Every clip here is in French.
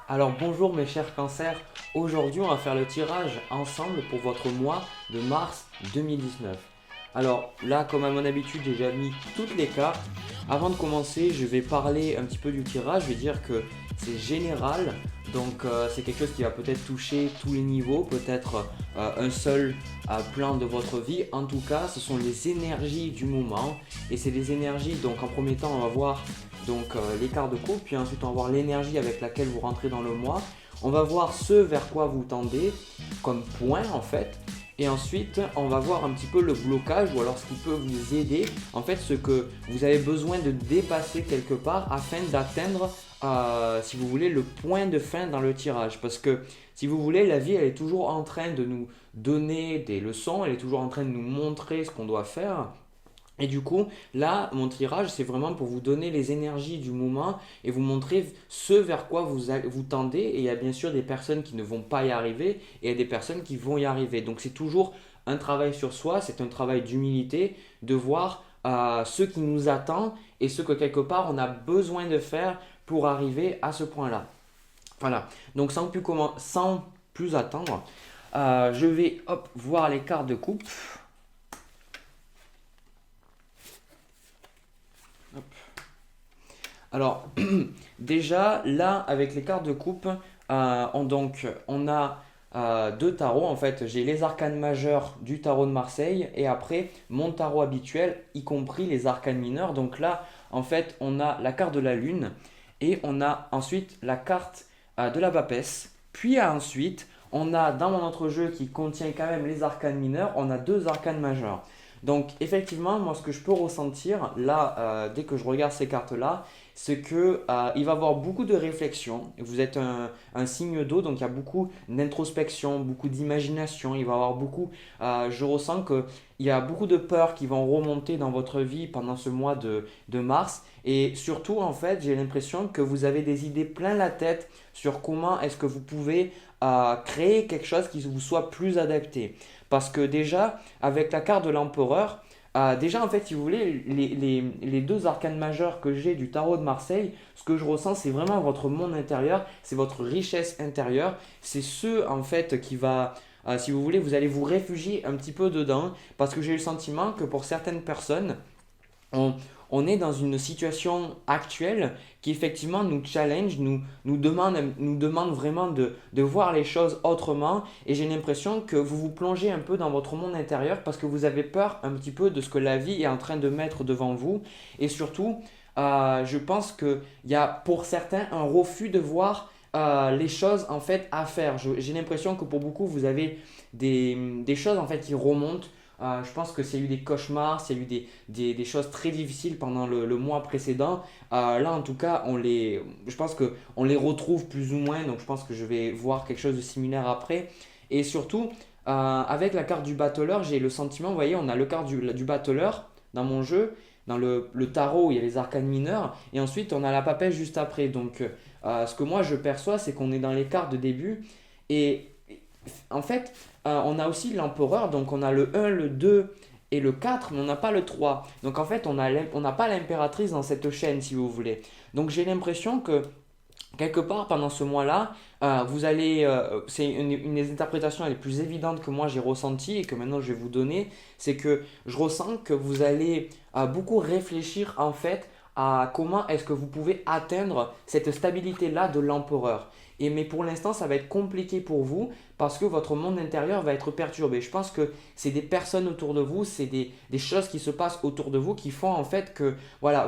Alors bonjour mes chers cancers, aujourd'hui on va faire le tirage ensemble pour votre mois de mars 2019. Alors là, comme à mon habitude, j'ai déjà mis toutes les cartes. Avant de commencer, je vais parler un petit peu du tirage. Je vais dire que c'est général, donc c'est quelque chose qui va peut-être toucher tous les niveaux, peut-être un seul plan de votre vie. En tout cas, ce sont les énergies du moment et c'est les énergies. Donc en premier temps, on va voir les cartes de coupe, puis ensuite on va voir l'énergie avec laquelle vous rentrez dans le mois. On va voir ce vers quoi vous tendez comme point en fait. Et ensuite, on va voir un petit peu le blocage ou alors ce qui peut vous aider, en fait, ce que vous avez besoin de dépasser quelque part afin d'atteindre, si vous voulez, le point de fin dans le tirage. Parce que, si vous voulez, la vie, elle est toujours en train de nous donner des leçons, elle est toujours en train de nous montrer ce qu'on doit faire. Et du coup, là, mon tirage, c'est vraiment pour vous donner les énergies du moment et vous montrer ce vers quoi vous tendez. Et il y a bien sûr des personnes qui ne vont pas y arriver et il y a des personnes qui vont y arriver. Donc c'est toujours un travail sur soi, c'est un travail d'humilité, de voir ce qui nous attend et ce que quelque part on a besoin de faire pour arriver à ce point-là. Voilà, donc sans plus attendre, je vais voir les cartes de coupe. Alors, déjà, là, avec les cartes de coupe, on a deux tarots. En fait, j'ai les arcanes majeurs du tarot de Marseille et après mon tarot habituel, y compris les arcanes mineurs. Donc là, en fait, on a la carte de la lune et on a ensuite la carte de la papesse. Puis ensuite, on a dans mon entrejeu qui contient quand même les arcanes mineurs, on a deux arcanes majeurs. Donc effectivement, moi ce que je peux ressentir là, dès que je regarde ces cartes-là, c'est que il va y avoir beaucoup de réflexion. Vous êtes un signe d'eau, donc il y a beaucoup d'introspection, beaucoup d'imagination. Il va y avoir beaucoup, je ressens qu'il y a beaucoup de peurs qui vont remonter dans votre vie pendant ce mois de mars. Et surtout, en fait, j'ai l'impression que vous avez des idées plein la tête sur comment est-ce que vous pouvez créer quelque chose qui vous soit plus adapté. Parce que déjà, avec la carte de l'empereur, déjà en fait, si vous voulez, les deux arcanes majeures que j'ai du tarot de Marseille, ce que je ressens, c'est vraiment votre monde intérieur, c'est votre richesse intérieure, c'est ce en fait qui va, si vous voulez, vous allez vous réfugier un petit peu dedans, parce que j'ai le sentiment que pour certaines personnes, on, on est dans une situation actuelle qui effectivement nous challenge, nous demande vraiment de voir les choses autrement. Et j'ai l'impression que vous vous plongez un peu dans votre monde intérieur parce que vous avez peur un petit peu de ce que la vie est en train de mettre devant vous. Et surtout, je pense qu'il y a pour certains un refus de voir les choses en fait à faire. J'ai l'impression que pour beaucoup, vous avez des choses en fait qui remontent. Je pense que s'il y a eu des cauchemars, s'il y a eu des choses très difficiles pendant le mois précédent, là en tout cas, je pense qu'on les retrouve plus ou moins. Donc je pense que je vais voir quelque chose de similaire après. Et surtout, avec la carte du battleur, j'ai le sentiment, vous voyez, on a le carte du battleur dans mon jeu, dans le tarot, il y a les arcanes mineurs, et ensuite on a la papesse juste après. Donc ce que moi je perçois, c'est qu'on est dans les cartes de début. Et en fait, on a aussi l'empereur, donc on a le un, le 2 et le 4, mais on n'a pas le 3. Donc en fait, on n'a pas l'impératrice dans cette chaîne, si vous voulez. Donc j'ai l'impression que quelque part pendant ce mois-là, c'est une des interprétations les plus évidentes que moi j'ai ressenties et que maintenant je vais vous donner, c'est que je ressens que vous allez beaucoup réfléchir en fait à comment est-ce que vous pouvez atteindre cette stabilité-là de l'empereur. Mais pour l'instant, ça va être compliqué pour vous parce que votre monde intérieur va être perturbé. Je pense que c'est des personnes autour de vous, c'est des choses qui se passent autour de vous qui font en fait que voilà,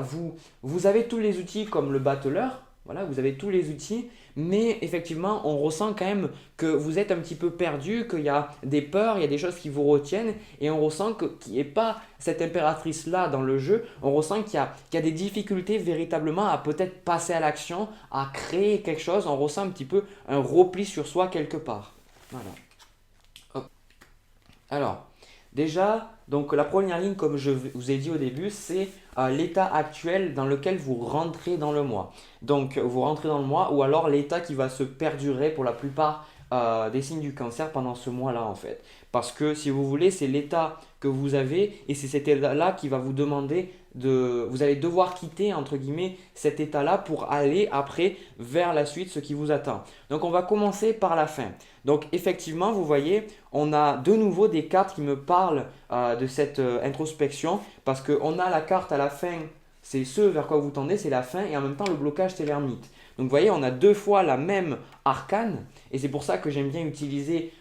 vous avez tous les outils comme le battleur, voilà, vous avez tous les outils, mais effectivement, on ressent quand même que vous êtes un petit peu perdu, qu'il y a des peurs, il y a des choses qui vous retiennent, et on ressent qu'il n'y ait pas cette impératrice-là dans le jeu. On ressent qu'il y a des difficultés véritablement à peut-être passer à l'action, à créer quelque chose. On ressent un petit peu un repli sur soi quelque part. Voilà. Hop. Alors, déjà, donc la première ligne, comme je vous ai dit au début, c'est l'état actuel dans lequel vous rentrez dans le mois. Donc, vous rentrez dans le mois ou alors l'état qui va se perdurer pour la plupart des signes du cancer pendant ce mois-là en fait. Parce que si vous voulez, c'est l'état que vous avez et c'est cet état-là qui va vous demander vous allez devoir quitter, entre guillemets, cet état-là pour aller après vers la suite, ce qui vous attend. Donc on va commencer par la fin. Donc effectivement, vous voyez, on a de nouveau des cartes qui me parlent de cette introspection parce qu'on a la carte à la fin, c'est ce vers quoi vous tendez, c'est la fin et en même temps le blocage, c'est l'ermite. Donc vous voyez, on a deux fois la même arcane et c'est pour ça que j'aime bien utiliser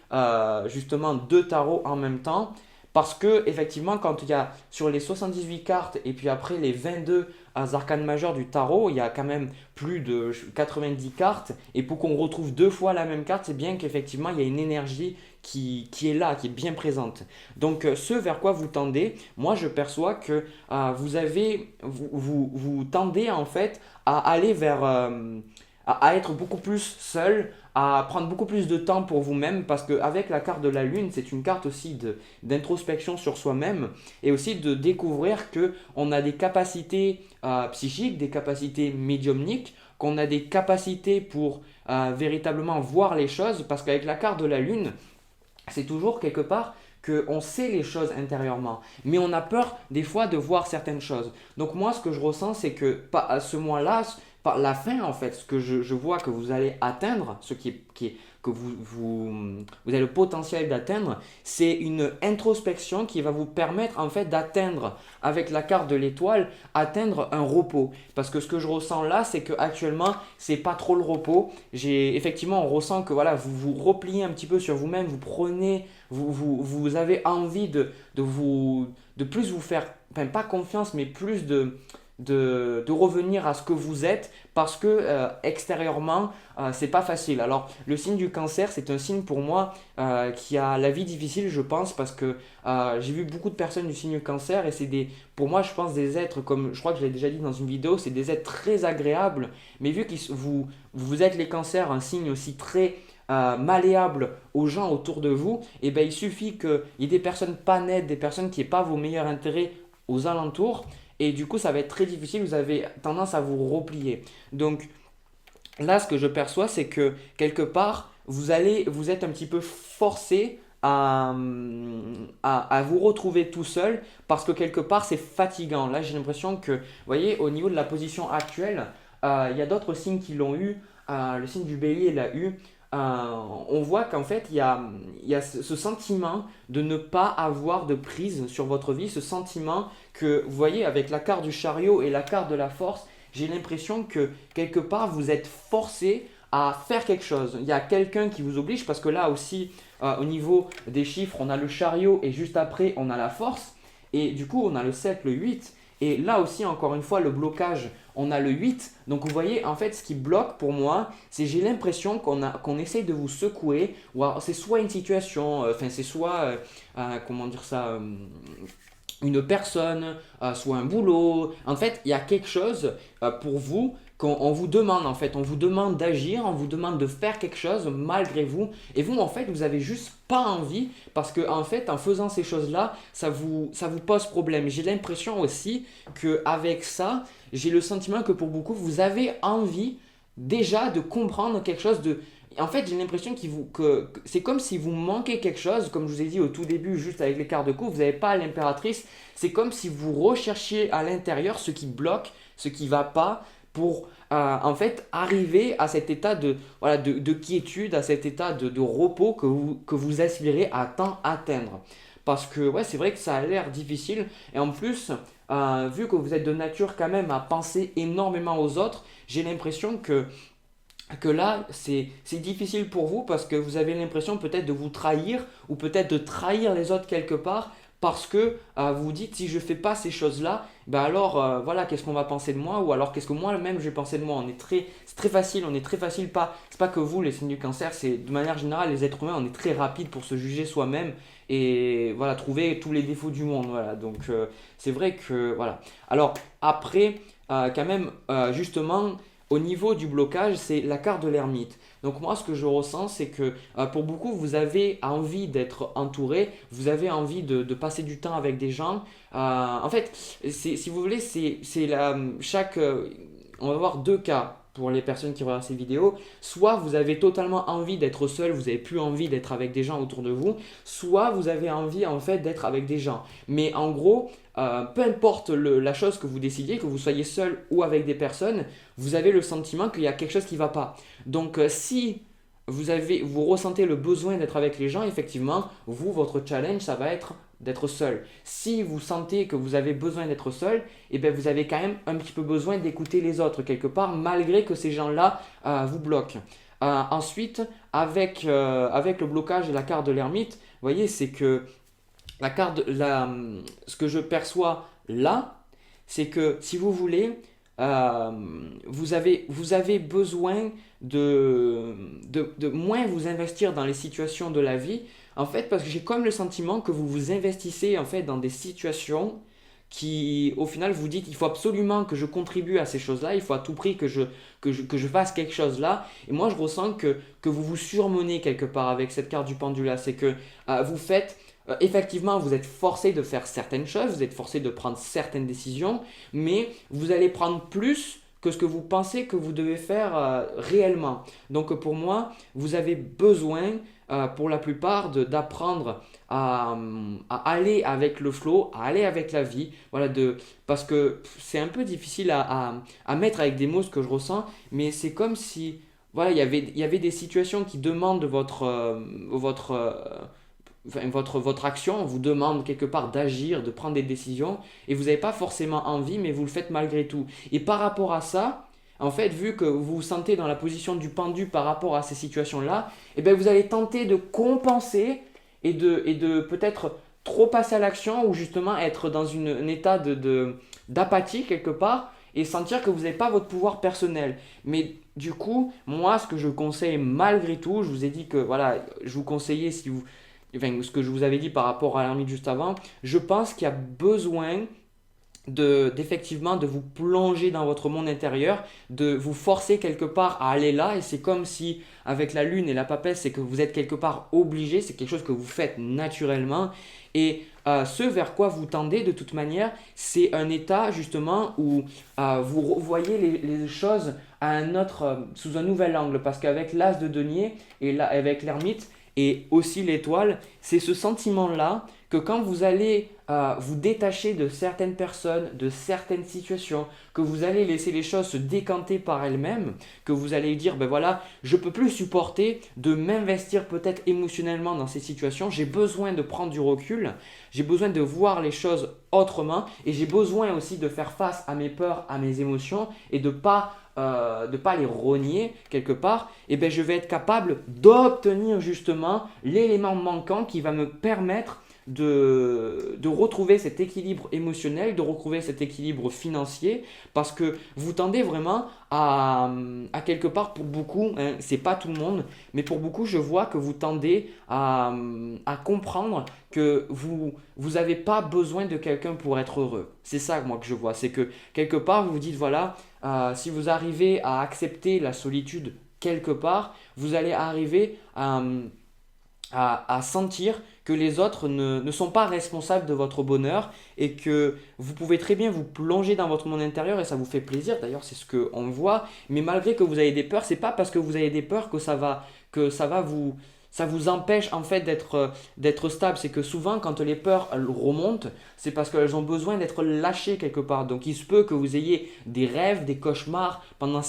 justement deux tarots en même temps. Parce que effectivement, quand il y a sur les 78 cartes et puis après les 22 arcanes majeures du tarot, il y a quand même plus de 90 cartes. Et pour qu'on retrouve deux fois la même carte, c'est bien qu'effectivement, il y a une énergie qui est là, qui est bien présente. Donc, ce vers quoi vous tendez, moi je perçois que vous tendez en fait à aller vers, à être beaucoup plus seul, à prendre beaucoup plus de temps pour vous-même parce qu'avec la carte de la lune, c'est une carte aussi d'introspection sur soi-même et aussi de découvrir qu'on a des capacités psychiques, des capacités médiumniques, qu'on a des capacités pour véritablement voir les choses parce qu'avec la carte de la lune, c'est toujours quelque part qu'on sait les choses intérieurement, mais on a peur des fois de voir certaines choses. Donc moi, ce que je ressens, c'est que à ce mois-là, par la fin en fait, ce que je vois que vous allez atteindre, que vous avez le potentiel d'atteindre, c'est une introspection qui va vous permettre en fait d'atteindre, avec la carte de l'étoile, atteindre un repos. Parce que ce que je ressens là, c'est qu'actuellement, c'est pas trop le repos. Effectivement, on ressent que voilà, vous vous repliez un petit peu sur vous-même, vous avez envie de plus vous faire, enfin pas confiance, mais plus de revenir à ce que vous êtes parce que extérieurement c'est pas facile. Alors le signe du cancer, c'est un signe pour moi qui a la vie difficile, je pense, parce que j'ai vu beaucoup de personnes du signe cancer et pour moi je pense des êtres, comme je crois que je l'ai déjà dit dans une vidéo, c'est des êtres très agréables, mais vu que vous êtes les cancers, un signe aussi très malléable aux gens autour de vous, et ben il suffit qu'il y ait des personnes pas nettes, des personnes qui n'aient pas vos meilleurs intérêts aux alentours. Et du coup, ça va être très difficile, vous avez tendance à vous replier. Donc là, ce que je perçois, c'est que quelque part, vous êtes un petit peu forcé à vous retrouver tout seul parce que quelque part, c'est fatigant. Là, j'ai l'impression que, vous voyez, au niveau de la position actuelle, il y a d'autres signes qui l'ont eu. Le signe du bélier l'a eu. On voit qu'en fait, il y a ce sentiment de ne pas avoir de prise sur votre vie, ce sentiment que, vous voyez, avec la carte du chariot et la carte de la force, j'ai l'impression que quelque part, vous êtes forcé à faire quelque chose. Il y a quelqu'un qui vous oblige, parce que là aussi, au niveau des chiffres, on a le chariot et juste après, on a la force. Et du coup, on a le 7, le 8. Et là aussi, encore une fois, le blocage, on a le 8. Donc vous voyez, en fait, ce qui bloque pour moi, c'est j'ai l'impression qu'on essaye de vous secouer. Ou alors, c'est soit une situation, c'est soit, comment dire ça, une personne, soit un boulot. En fait, il y a quelque chose pour vous qu'on vous demande en fait. On vous demande d'agir, on vous demande de faire quelque chose malgré vous. Et vous, en fait, vous avez juste pas envie parce que en fait, en faisant ces choses-là, ça vous pose problème. J'ai l'impression aussi qu'avec ça, j'ai le sentiment que pour beaucoup, vous avez envie déjà de comprendre quelque chose de... En fait, j'ai l'impression que c'est comme si vous manquez quelque chose, comme je vous ai dit au tout début, juste avec les cartes de coupe, vous n'avez pas l'impératrice. C'est comme si vous recherchiez à l'intérieur ce qui bloque, ce qui ne va pas, pour en fait arriver à cet état voilà, de quiétude, à cet état de repos que vous aspirez à tant atteindre. Parce que ouais, c'est vrai que ça a l'air difficile. Et en plus, vu que vous êtes de nature quand même à penser énormément aux autres, j'ai l'impression que là, c'est difficile pour vous parce que vous avez l'impression peut-être de vous trahir ou peut-être de trahir les autres quelque part parce que vous vous dites si je ne fais pas ces choses-là, ben alors voilà, qu'est-ce qu'on va penser de moi ou alors qu'est-ce que moi-même je vais penser de moi. C'est très facile, c'est pas que vous les signes du cancer, c'est de manière générale les êtres humains, on est très rapide pour se juger soi-même et voilà, trouver tous les défauts du monde. Voilà. Donc c'est vrai que voilà. Alors après, quand même, justement, au niveau du blocage, c'est la carte de l'ermite. Donc moi, ce que je ressens, c'est que pour beaucoup, vous avez envie d'être entouré, vous avez envie de passer du temps avec des gens. En fait, si vous voulez, on va voir deux cas pour les personnes qui regardent ces vidéos, soit vous avez totalement envie d'être seul, vous n'avez plus envie d'être avec des gens autour de vous, soit vous avez envie en fait d'être avec des gens. Mais en gros, peu importe la chose que vous décidiez, que vous soyez seul ou avec des personnes, vous avez le sentiment qu'il y a quelque chose qui ne va pas. Donc si vous ressentez le besoin d'être avec les gens, effectivement, votre challenge, ça va être d'être seul. Si vous sentez que vous avez besoin d'être seul, eh bien, vous avez quand même un petit peu besoin d'écouter les autres quelque part, malgré que ces gens-là vous bloquent. Ensuite, avec le blocage et la carte de l'ermite, vous voyez, c'est que ce que je perçois là, c'est que si vous voulez, euh, vous avez besoin de moins vous investir dans les situations de la vie, en fait, parce que j'ai comme le sentiment que vous vous investissez en fait dans des situations qui, au final, vous dites, il faut absolument que je contribue à ces choses-là, il faut à tout prix que je fasse quelque chose là. Et moi, je ressens que vous vous surmenez quelque part avec cette carte du pendule-là. C'est que vous faites, effectivement, vous êtes forcé de faire certaines choses, vous êtes forcé de prendre certaines décisions, mais vous allez prendre plus que ce que vous pensez que vous devez faire réellement. Donc pour moi, vous avez besoin, pour la plupart, d'apprendre à aller avec le flow, à aller avec la vie. Voilà, parce que c'est un peu difficile à mettre avec des mots ce que je ressens, mais c'est comme si voilà, il y avait des situations qui demandent votre action, on vous demande quelque part d'agir, de prendre des décisions, et vous n'avez pas forcément envie, mais vous le faites malgré tout. Et par rapport à ça, en fait, vu que vous vous sentez dans la position du pendu par rapport à ces situations-là, eh bien, vous allez tenter de compenser et de peut-être trop passer à l'action ou justement être dans un état d'apathie quelque part et sentir que vous n'avez pas votre pouvoir personnel. Mais du coup, moi, ce que je conseille malgré tout, je vous ai dit que voilà, je vous conseillais si vous, enfin, ce que je vous avais dit par rapport à l'ermite juste avant, je pense qu'il y a besoin d'effectivement de vous plonger dans votre monde intérieur, de vous forcer quelque part à aller là, et c'est comme si avec la lune et la papesse, c'est que vous êtes quelque part obligé, c'est quelque chose que vous faites naturellement, et ce vers quoi vous tendez de toute manière, c'est un état justement où vous voyez les choses sous un nouvel angle, parce qu'avec l'as de denier et là, avec l'ermite et aussi l'étoile, c'est ce sentiment-là que quand vous allez vous détacher de certaines personnes, de certaines situations, que vous allez laisser les choses se décanter par elles-mêmes, que vous allez dire, ben voilà, je ne peux plus supporter de m'investir peut-être émotionnellement dans ces situations, j'ai besoin de prendre du recul, j'ai besoin de voir les choses autrement, et j'ai besoin aussi de faire face à mes peurs, à mes émotions, et de pas les rogner quelque part, et ben je vais être capable d'obtenir justement l'élément manquant qui va me permettre de retrouver cet équilibre émotionnel, de retrouver cet équilibre financier, parce que vous tendez vraiment à quelque part, pour beaucoup, hein, c'est pas tout le monde, mais pour beaucoup, je vois que vous tendez à comprendre que vous avez pas besoin de quelqu'un pour être heureux. C'est ça, moi, que je vois. C'est que quelque part, vous vous dites, voilà, si vous arrivez à accepter la solitude quelque part, vous allez arriver à sentir que les autres ne sont pas responsables de votre bonheur et que vous pouvez très bien vous plonger dans votre monde intérieur et ça vous fait plaisir. D'ailleurs, c'est ce qu'on voit. Mais malgré que vous avez des peurs, c'est pas parce que vous avez des peurs que ça vous empêche en fait d'être stable. C'est que souvent, quand les peurs elles remontent, c'est parce qu'elles ont besoin d'être lâchées quelque part. Donc, il se peut que vous ayez des rêves, des cauchemars pendant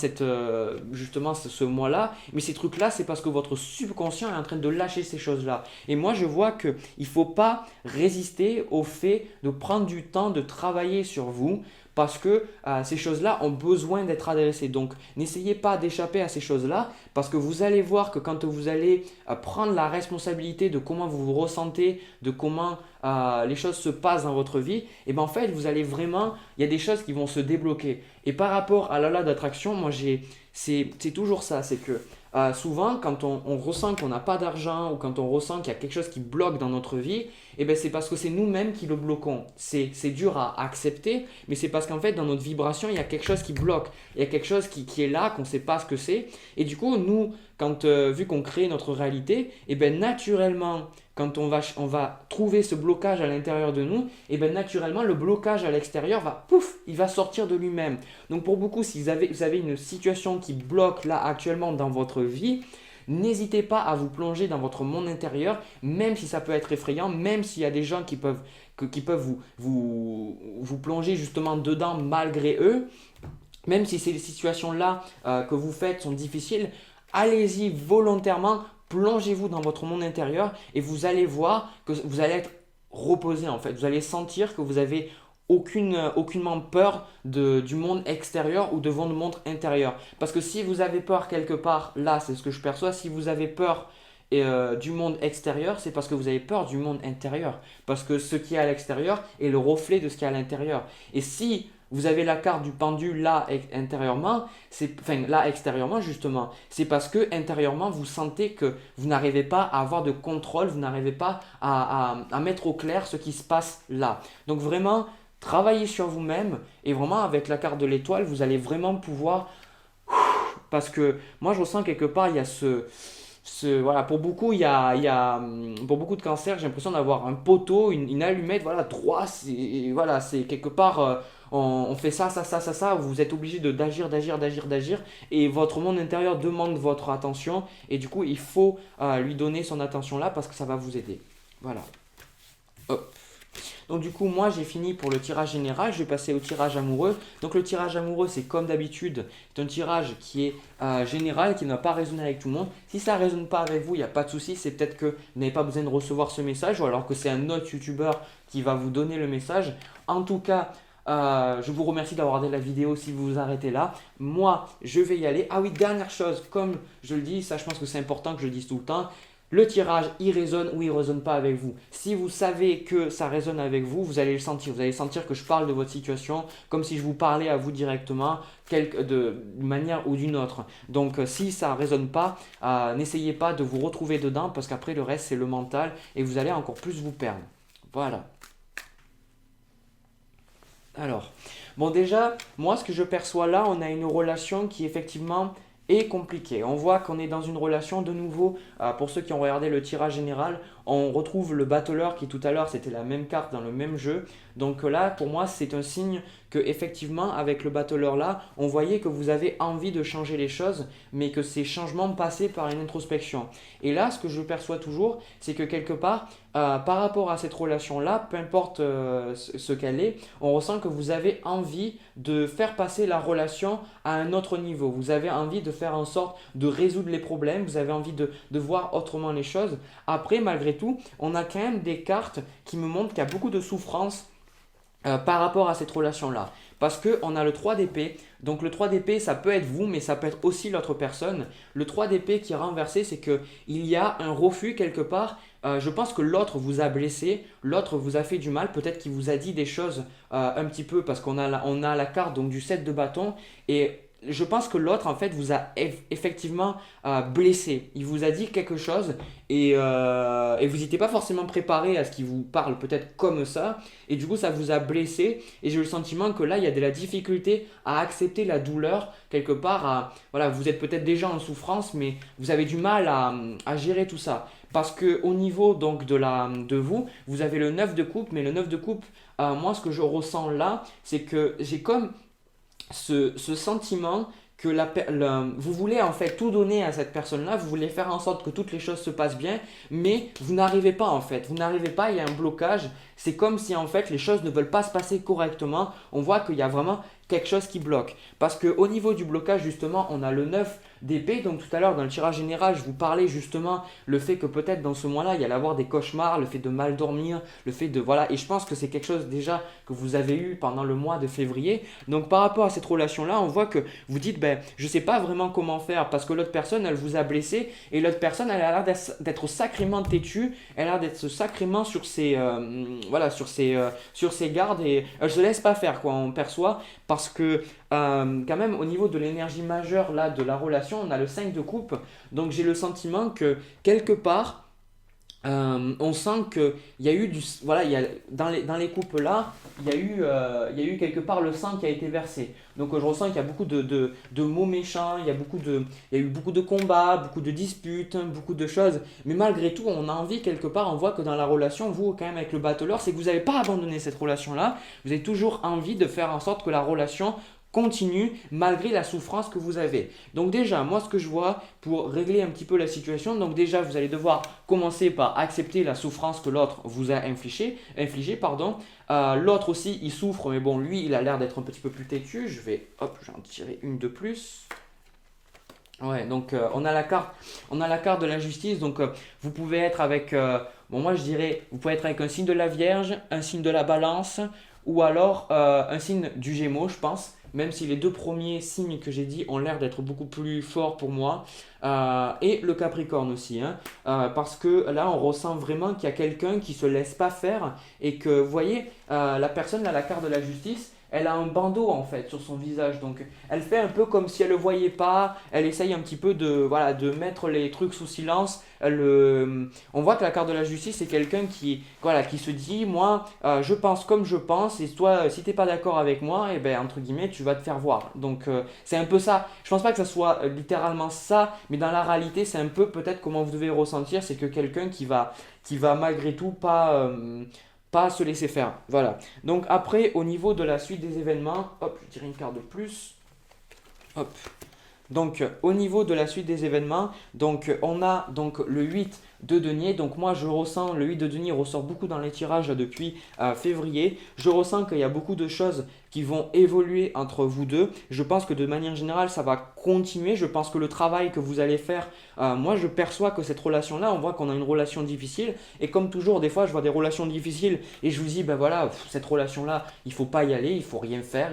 justement ce mois-là. Mais ces trucs-là, c'est parce que votre subconscient est en train de lâcher ces choses-là. Et moi, je vois qu'il ne faut pas résister au fait de prendre du temps, de travailler sur vous. Parce que ces choses-là ont besoin d'être adressées. Donc, n'essayez pas d'échapper à ces choses-là parce que vous allez voir que quand vous allez prendre la responsabilité de comment vous vous ressentez, de comment les choses se passent dans votre vie, et ben en fait, vous allez vraiment, il y a des choses qui vont se débloquer. Et par rapport à la loi d'attraction, moi, c'est toujours ça, c'est que souvent, quand on ressent qu'on n'a pas d'argent ou quand on ressent qu'il y a quelque chose qui bloque dans notre vie, eh ben, c'est parce que c'est nous-mêmes qui le bloquons. C'est dur à accepter, mais c'est parce qu'en fait, dans notre vibration, il y a quelque chose qui bloque. Il y a quelque chose qui est là, qu'on ne sait pas ce que c'est. Et du coup, nous, vu qu'on crée notre réalité, eh ben, naturellement, quand on va trouver ce blocage à l'intérieur de nous, et bien naturellement, le blocage à l'extérieur va, pouf, il va sortir de lui-même. Donc pour beaucoup, si vous avez une situation qui bloque là actuellement dans votre vie, n'hésitez pas à vous plonger dans votre monde intérieur, même si ça peut être effrayant, même s'il y a des gens qui peuvent vous plonger justement dedans malgré eux, même si ces situations-là que vous faites sont difficiles, allez-y volontairement, plongez-vous dans votre monde intérieur et vous allez voir que vous allez être reposé en fait. Vous allez sentir que vous avez aucunement peur du monde extérieur ou de votre monde intérieur. Parce que si vous avez peur quelque part, là c'est ce que je perçois, si vous avez peur du monde extérieur, c'est parce que vous avez peur du monde intérieur. Parce que ce qui est à l'extérieur est le reflet de ce qui est à l'intérieur. Et si vous avez la carte du pendu là intérieurement, là extérieurement justement, c'est parce que intérieurement vous sentez que vous n'arrivez pas à avoir de contrôle, vous n'arrivez pas à mettre au clair ce qui se passe là. Donc vraiment, travaillez sur vous-même et vraiment avec la carte de l'étoile, vous allez vraiment pouvoir, parce que moi je ressens quelque part, il y a voilà, pour beaucoup, pour beaucoup de cancers, j'ai l'impression d'avoir un poteau, une allumette, voilà, droit, voilà, c'est quelque part, on fait ça, vous êtes obligé d'agir, et votre monde intérieur demande votre attention, et du coup, il faut lui donner son attention là parce que ça va vous aider. Voilà. Hop. Donc du coup, moi j'ai fini pour le tirage général, je vais passer au tirage amoureux. Donc le tirage amoureux, c'est comme d'habitude, c'est un tirage qui est général, qui ne va pas résonner avec tout le monde. Si ça ne résonne pas avec vous, il n'y a pas de souci, c'est peut-être que vous n'avez pas besoin de recevoir ce message ou alors que c'est un autre youtubeur qui va vous donner le message. En tout cas, je vous remercie d'avoir regardé la vidéo si vous vous arrêtez là. Moi, je vais y aller. Ah oui, dernière chose, comme je le dis, ça je pense que c'est important que je le dise tout le temps. Le tirage, il résonne ou il ne résonne pas avec vous. Si vous savez que ça résonne avec vous, vous allez le sentir. Vous allez sentir que je parle de votre situation comme si je vous parlais à vous directement d'une manière ou d'une autre. Donc si ça ne résonne pas, n'essayez pas de vous retrouver dedans parce qu'après le reste c'est le mental et vous allez encore plus vous perdre. Voilà. Alors, bon déjà, moi ce que je perçois là, on a une relation qui effectivement est compliquée. On voit qu'on est dans une relation de nouveau, pour ceux qui ont regardé le tirage général, on retrouve le battleur qui tout à l'heure c'était la même carte dans le même jeu. Donc là pour moi c'est un signe que effectivement avec le battleur là, on voyait que vous avez envie de changer les choses, mais que ces changements passaient par une introspection. Et là ce que je perçois toujours, c'est que quelque part, par rapport à cette relation-là, peu importe ce qu'elle est, on ressent que vous avez envie de faire passer la relation à un autre niveau. Vous avez envie de faire en sorte de résoudre les problèmes, vous avez envie de voir autrement les choses. Après, malgré tout, on a quand même des cartes qui me montrent qu'il y a beaucoup de souffrance par rapport à cette relation-là. Parce qu'on a le 3 d'épée. Donc le 3 d'épée, ça peut être vous, mais ça peut être aussi l'autre personne. Le 3 d'épée qui est renversé, c'est qu'il y a un refus quelque part. Je pense que l'autre vous a blessé, l'autre vous a fait du mal, peut-être qu'il vous a dit des choses un petit peu, parce qu'on a la carte donc, du 7 de bâton. Et je pense que l'autre, en fait, vous a effectivement blessé. Il vous a dit quelque chose et vous n'étiez pas forcément préparé à ce qu'il vous parle peut-être comme ça. Et du coup, ça vous a blessé. Et j'ai le sentiment que là, il y a de la difficulté à accepter la douleur quelque part. Voilà, vous êtes peut-être déjà en souffrance, mais vous avez du mal à gérer tout ça. Parce qu'au niveau donc, de vous, vous avez le 9 de coupe. Mais le 9 de coupe, moi, ce que je ressens là, c'est que j'ai comme ce sentiment que vous voulez en fait tout donner à cette personne-là, vous voulez faire en sorte que toutes les choses se passent bien, mais vous n'arrivez pas en fait, vous n'arrivez pas, il y a un blocage, c'est comme si en fait les choses ne veulent pas se passer correctement, on voit qu'il y a vraiment quelque chose qui bloque. Parce qu'au niveau du blocage justement, on a le 9 d'épée, donc tout à l'heure dans le tirage général, je vous parlais justement le fait que peut-être dans ce mois-là, il y allait avoir des cauchemars, le fait de mal dormir, le fait de voilà, et je pense que c'est quelque chose déjà que vous avez eu pendant le mois de février. Donc par rapport à cette relation-là, on voit que vous dites, je ne sais pas vraiment comment faire parce que l'autre personne, elle vous a blessé et l'autre personne, elle a l'air d'être sacrément têtue, elle a l'air d'être sacrément sur ses, sur ses gardes et elle ne se laisse pas faire, quoi, on perçoit, parce que quand même au niveau de l'énergie majeure là, de la relation, relation, on a le 5 de coupe. Donc j'ai le sentiment que quelque part, on sent qu'il y a eu du. Voilà, dans les coupes là, il y a eu quelque part le sang qui a été versé. Donc je ressens qu'il y a beaucoup de mots méchants, il y a eu beaucoup de combats, beaucoup de disputes, beaucoup de choses. Mais malgré tout, on a envie quelque part, on voit que dans la relation, vous quand même avec le battleur, c'est que vous n'avez pas abandonné cette relation là. Vous avez toujours envie de faire en sorte que la relation continue malgré la souffrance que vous avez. Donc déjà, moi ce que je vois pour régler un petit peu la situation, donc déjà vous allez devoir commencer par accepter la souffrance que l'autre vous a infligée. L'autre aussi il souffre, mais bon lui il a l'air d'être un petit peu plus têtu. Je vais en tirer une de plus. Ouais, donc on a la carte de la justice. Donc vous pouvez être avec, bon moi je dirais, vous pouvez être avec un signe de la Vierge, un signe de la Balance, ou alors un signe du Gémeaux, je pense. Même si les deux premiers signes que j'ai dit ont l'air d'être beaucoup plus forts pour moi. Et le Capricorne aussi, hein. Parce que là on ressent vraiment qu'il y a quelqu'un qui se laisse pas faire et que vous voyez, la personne là, la carte de la justice. Elle a un bandeau en fait sur son visage, donc elle fait un peu comme si elle ne le voyait pas, elle essaye un petit peu voilà, de mettre les trucs sous silence. On voit que la carte de la justice c'est quelqu'un voilà, qui se dit moi je pense comme je pense et toi si tu n'es pas d'accord avec moi, et ben, entre guillemets tu vas te faire voir. Donc c'est un peu ça, je pense pas que ça soit littéralement ça, mais dans la réalité c'est un peu peut-être comment vous devez ressentir, c'est que quelqu'un qui va malgré tout pas se laisser faire. Voilà. Donc après, au niveau de la suite des événements, hop, je tire une carte de plus. Hop. Donc au niveau de la suite des événements, donc on a donc le 8 de denier. Donc moi je ressens, le 8 de denier ressort beaucoup dans les tirages depuis février. Je ressens qu'il y a beaucoup de choses qui vont évoluer entre vous deux. Je pense que de manière générale ça va continuer. Je pense que le travail que vous allez faire, moi je perçois que cette relation-là, on voit qu'on a une relation difficile. Et comme toujours, des fois je vois des relations difficiles et je vous dis, ben voilà, cette relation-là, il ne faut pas y aller, il ne faut rien faire,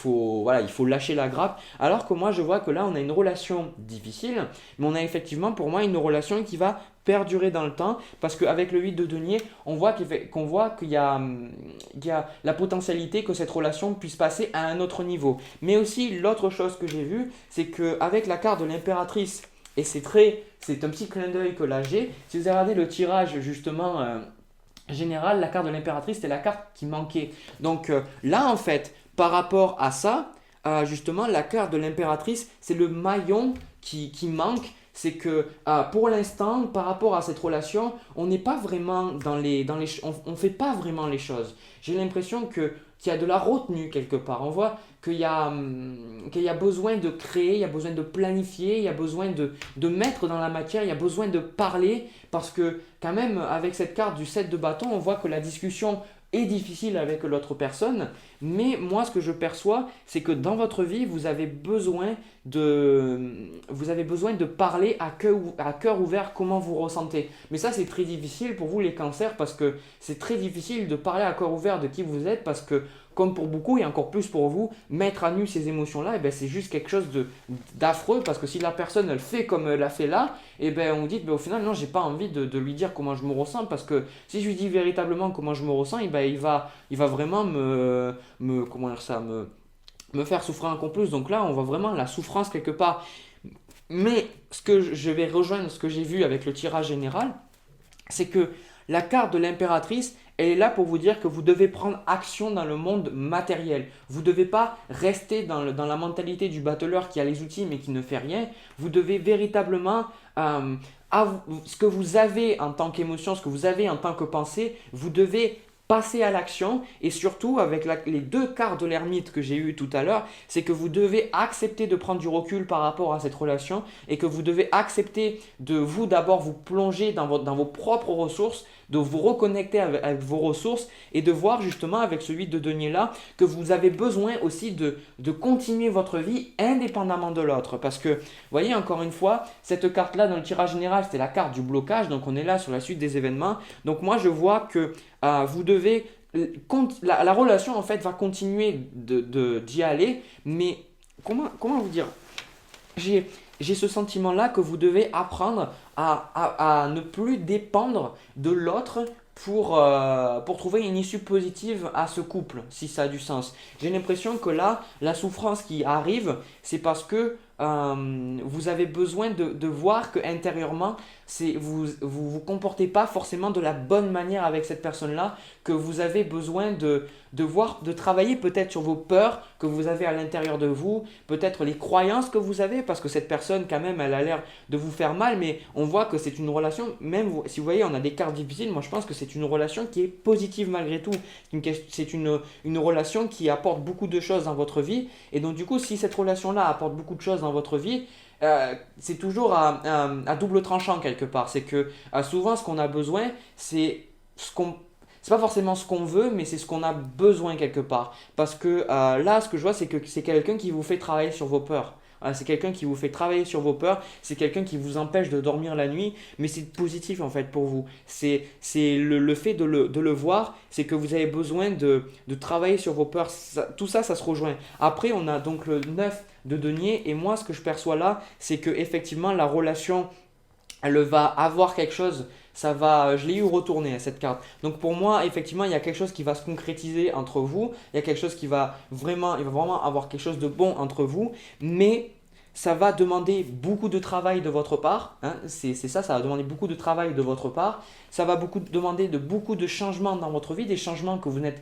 voilà, il faut lâcher la grappe. Alors que moi, je vois que là, on a une relation difficile, mais on a effectivement, pour moi, une relation qui va perdurer dans le temps parce qu'avec le 8 de denier, on voit qu'il y a la potentialité que cette relation puisse passer à un autre niveau. Mais aussi, l'autre chose que j'ai vue, c'est qu'avec la carte de l'impératrice, et c'est un petit clin d'œil que là j'ai, si vous regardez le tirage justement général, la carte de l'impératrice, c'était la carte qui manquait. Donc là, en fait, par rapport à ça, justement, la carte de l'impératrice, c'est le maillon qui manque. C'est que pour l'instant, par rapport à cette relation, on n'est pas vraiment on fait pas vraiment les choses. J'ai l'impression qu'il y a de la retenue quelque part. On voit qu'il y a besoin de créer, il y a besoin de planifier, il y a besoin de mettre dans la matière, il y a besoin de parler parce que quand même avec cette carte du 7 de bâton, on voit que la discussion est difficile avec l'autre personne, mais moi ce que je perçois, c'est que dans votre vie, vous avez besoin de parler à cœur ouvert comment vous ressentez. Mais ça c'est très difficile pour vous les cancers parce que c'est très difficile de parler à cœur ouvert de qui vous êtes parce que comme pour beaucoup et encore plus pour vous, mettre à nu ces émotions-là, c'est juste quelque chose d'affreux parce que si la personne elle fait comme elle a fait là, on dit au final non, j'ai pas envie de lui dire comment je me ressens parce que si je lui dis véritablement comment je me ressens, il va vraiment me faire souffrir encore plus. Donc là, on voit vraiment la souffrance quelque part. Mais ce que je vais rejoindre, ce que j'ai vu avec le tirage général, c'est que la carte de l'impératrice, elle est là pour vous dire que vous devez prendre action dans le monde matériel. Vous ne devez pas rester dans la mentalité du battleur qui a les outils mais qui ne fait rien. Vous devez véritablement, ce que vous avez en tant qu'émotion, ce que vous avez en tant que pensée, vous devez passer à l'action et surtout avec les deux cartes de l'ermite que j'ai eues tout à l'heure, c'est que vous devez accepter de prendre du recul par rapport à cette relation et que vous devez accepter de vous d'abord vous plonger dans vos propres ressources, de vous reconnecter avec vos ressources et de voir justement avec ce 8 de denier là que vous avez besoin aussi de continuer votre vie indépendamment de l'autre. Parce que, vous voyez encore une fois, cette carte là dans le tirage général c'était la carte du blocage, donc on est là sur la suite des événements. Donc moi je vois que vous devez, la relation en fait va continuer d'y aller, mais comment vous dire, j'ai ce sentiment-là que vous devez apprendre à ne plus dépendre de l'autre pour trouver une issue positive à ce couple, si ça a du sens. J'ai l'impression que là, la souffrance qui arrive, c'est parce que vous avez besoin de voir qu'intérieurement, vous comportez pas forcément de la bonne manière avec cette personne-là, que vous avez besoin de voir, de travailler peut-être sur vos peurs que vous avez à l'intérieur de vous, peut-être les croyances que vous avez, parce que cette personne quand même, elle a l'air de vous faire mal, mais on voit que c'est une relation, même si vous voyez, on a des cartes difficiles, moi je pense que c'est une relation qui est positive malgré tout. C'est une relation qui apporte beaucoup de choses dans votre vie, et donc du coup, si cette relation-là apporte beaucoup de choses dans votre vie, c'est toujours à double tranchant quelque part. C'est que souvent, ce qu'on a besoin, c'est pas forcément ce qu'on veut, mais c'est ce qu'on a besoin quelque part. Parce que là, ce que je vois, c'est que c'est quelqu'un qui vous fait travailler sur vos peurs. Voilà, c'est quelqu'un qui vous fait travailler sur vos peurs, c'est quelqu'un qui vous empêche de dormir la nuit, mais c'est positif en fait pour vous. C'est le fait de le voir, c'est que vous avez besoin de travailler sur vos peurs. Tout ça, ça se rejoint. Après, on a donc le 9 de denier, et moi, ce que je perçois là, c'est que effectivement la relation elle va avoir quelque chose, je l'ai eu retourné à cette carte. Donc pour moi, effectivement, il y a quelque chose qui va se concrétiser entre vous, il y a quelque chose il va vraiment avoir quelque chose de bon entre vous, mais ça va demander beaucoup de travail de votre part, hein, ça va demander beaucoup de travail de votre part, ça va demander beaucoup de changements dans votre vie, des changements que vous n'êtes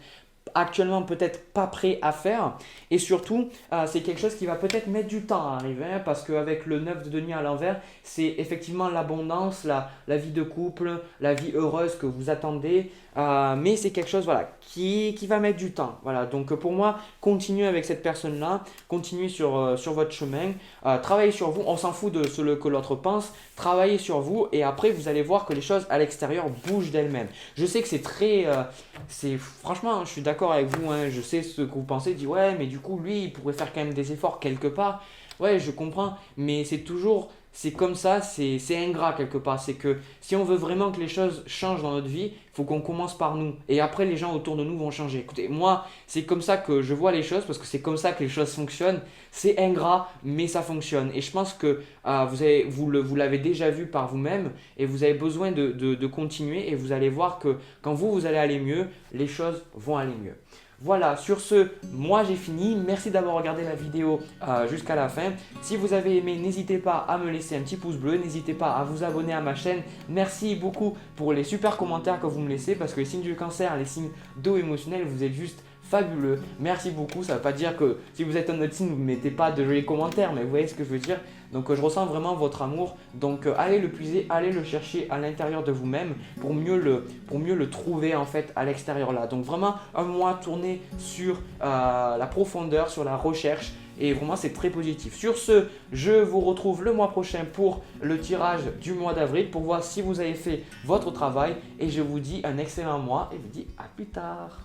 actuellement peut-être pas prêt à faire, et surtout c'est quelque chose qui va peut-être mettre du temps à arriver, hein, parce qu'avec le 9 de denier à l'envers, c'est effectivement l'abondance, la vie de couple, la vie heureuse que vous attendez, mais c'est quelque chose voilà, qui va mettre du temps. Voilà. Donc pour moi, continuez avec cette personne-là, continuez sur votre chemin, travaillez sur vous, on s'en fout de ce que l'autre pense, travaillez sur vous, et après vous allez voir que les choses à l'extérieur bougent d'elles-mêmes. Je sais que franchement, je suis d'accord avec vous, hein, je sais ce que vous pensez, dit ouais, mais du coup, lui, il pourrait faire quand même des efforts quelque part. Ouais, je comprends, mais c'est comme ça, c'est ingrat quelque part. C'est que si on veut vraiment que les choses changent dans notre vie, il faut qu'on commence par nous. Et après, les gens autour de nous vont changer. Écoutez, moi, c'est comme ça que je vois les choses, parce que c'est comme ça que les choses fonctionnent. C'est ingrat, mais ça fonctionne. Et je pense que vous l'avez déjà vu par vous-même, et vous avez besoin de continuer, et vous allez voir que quand vous allez aller mieux, les choses vont aller mieux. Voilà, sur ce, moi j'ai fini. Merci d'avoir regardé la vidéo jusqu'à la fin. Si vous avez aimé, n'hésitez pas à me laisser un petit pouce bleu. N'hésitez pas à vous abonner à ma chaîne. Merci beaucoup pour les super commentaires que vous me laissez, parce que les signes du cancer, les signes d'eau émotionnelle, vous êtes juste fabuleux. Merci beaucoup. Ça ne veut pas dire que si vous êtes un autre signe, vous ne mettez pas de jolis commentaires, mais vous voyez ce que je veux dire. Donc je ressens vraiment votre amour. Donc allez le puiser, allez le chercher à l'intérieur de vous-même pour mieux le trouver en fait à l'extérieur là. Donc vraiment un mois tourné sur la profondeur, sur la recherche. Et vraiment, c'est très positif. Sur ce, je vous retrouve le mois prochain pour le tirage du mois d'avril pour voir si vous avez fait votre travail. Et je vous dis un excellent mois et je vous dis à plus tard.